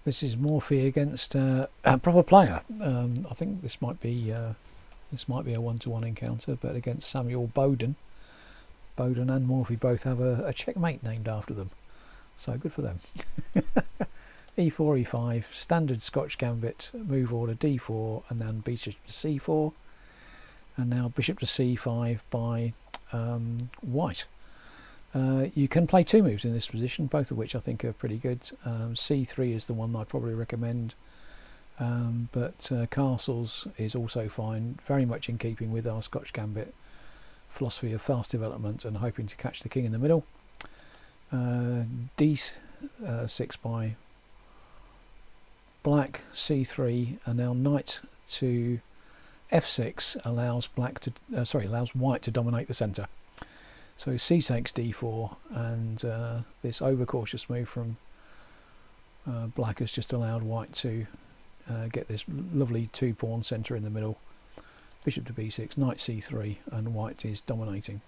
This is Morphy against a proper player. I think this might be a 1-to-1 encounter, but against Samuel Boden. Boden and Morphy both have a checkmate named after them, so good for them. E4, E5, standard Scotch Gambit, move order D4, and then bishop to C4, and now bishop to C5 by white. You can play two moves in this position, both of which I think are pretty good. C3 is the one I'd probably recommend, but castles is also fine, very much in keeping with our Scotch Gambit philosophy of fast development and hoping to catch the king in the middle. D6 by black, C3, and now knight to F6 allows white to dominate the centre. So C takes D4, and this overcautious move from black has just allowed white to get this lovely two-pawn centre in the middle. Bishop to B6, knight C3, and white is dominating.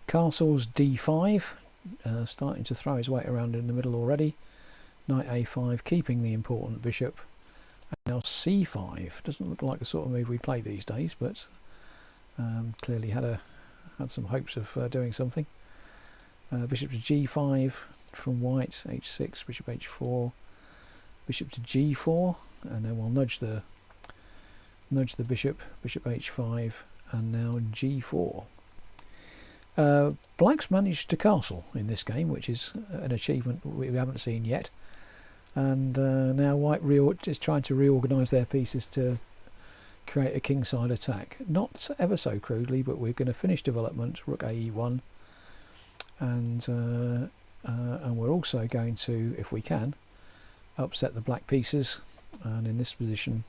Castles D5, starting to throw his weight around in the middle already. Knight A5, keeping the important bishop. And now C5, doesn't look like the sort of move we play these days, but clearly had some hopes of doing something. Bishop to G5 from white, H6, bishop H4, bishop to G4, and then we'll nudge the bishop H5, and now G4. Black's managed to castle in this game, which is an achievement we haven't seen yet, and now white is trying to reorganise their pieces to create a kingside attack, not ever so crudely, but we're going to finish development, rook AE1, and we're also going to, if we can, upset the black pieces. And in this position,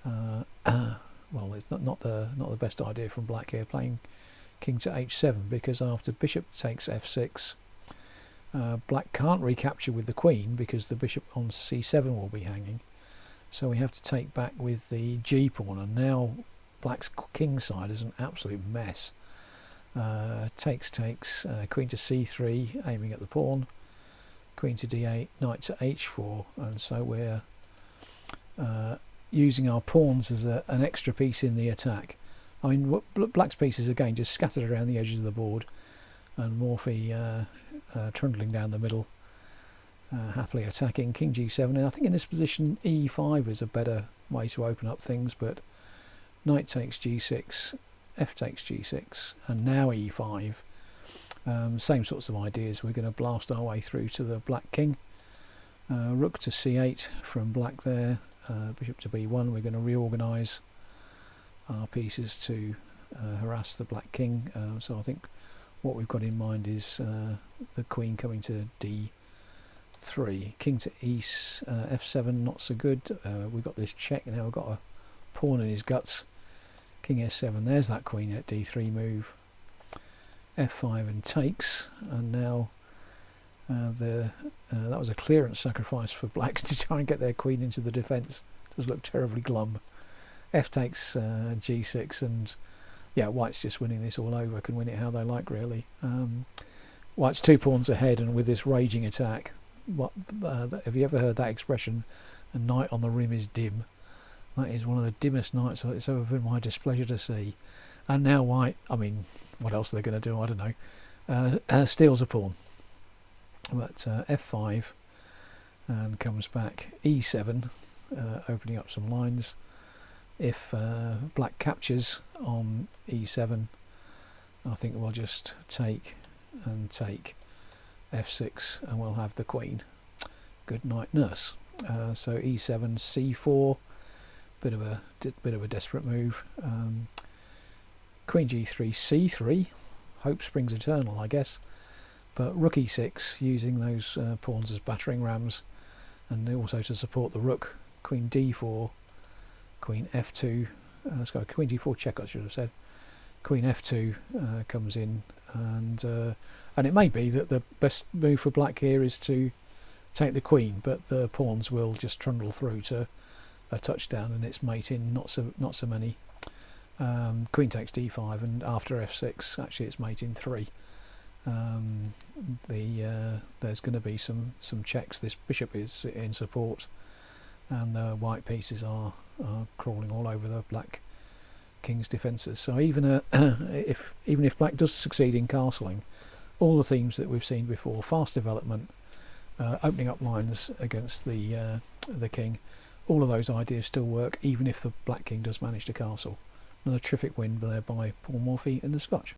well, it's not the best idea from black here, playing king to H7, because after bishop takes F6, black can't recapture with the queen because the bishop on C7 will be hanging. So we have to take back with the G pawn, and now black's king side is an absolute mess. Takes, queen to C3, aiming at the pawn, queen to D8, knight to H4, and so we're using our pawns as an extra piece in the attack. I mean, black's pieces again just scattered around the edges of the board, and Morphy trundling down the middle. Happily attacking king G7, and I think in this position E5 is a better way to open up things, but knight takes G6, F takes G6, and now E5. Same sorts of ideas. We're going to blast our way through to the black king. Rook to C8 from black there, bishop to B1. We're going to reorganise our pieces to harass the black king. So I think what we've got in mind is the queen coming to D3, king to F7, not so good. We've got this check, now we've got a pawn in his guts. King S7, there's that queen at D3 move. F5 and takes, and now that was a clearance sacrifice for blacks to try and get their queen into the defence. Does look terribly glum. F takes G6, and yeah, white's just winning this all over, can win it how they like really. White's 2 pawns ahead, and with this raging attack, have you ever heard that expression, a night on the rim is dim? That is one of the dimmest nights it's ever been my displeasure to see. And now white, I mean, what else are they going to do? I don't know. Steals a pawn. But F5, and comes back E7, opening up some lines. If black captures on E7, I think we'll just take and take F6, and we'll have the queen. Good night, nurse. So E7, C4, bit of a desperate move. Queen G3, C3, hope springs eternal, I guess. But rook E6, using those pawns as battering rams, and also to support the rook. Queen D4, Queen F2. Let's go Queen D4 check, I should have said. Queen F2 comes in, and it may be that the best move for black here is to take the queen, but the pawns will just trundle through to a touchdown, and it's mate in not so many. Queen takes D5, and after F6, actually it's mate in 3. There's going to be some checks. This bishop is in support, and the white pieces are crawling all over the black king's defences. So even if black does succeed in castling, all the themes that we've seen before, fast development, opening up lines against the king, all of those ideas still work, even if the black king does manage to castle. Another terrific win there by Paul Morphy in the Scotch.